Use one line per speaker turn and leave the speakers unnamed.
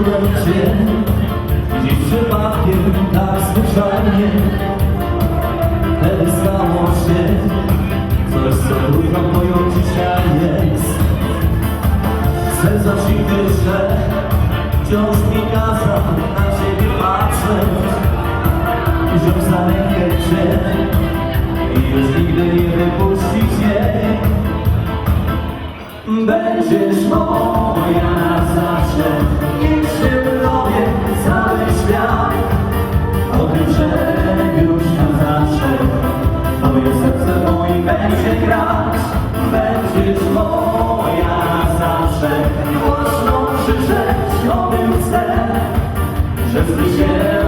zobaczyłem cię dziś przypadkiem, tak zwyczajnie. Wtedy stało się coś, co trudno pojąć dzisiaj jest. Serca ci wyższe, wciąż mi kaza na ciebie patrzeć. Wziął za rękę cię i już nigdy nie wypuścić jej. Będziesz moja na zawsze, niech się dowie cały świat o tym, że już na zawsze twoje serce moje będzie grać. Będziesz moja na zawsze, głośno krzyczeć o tym chcę, że zbliż się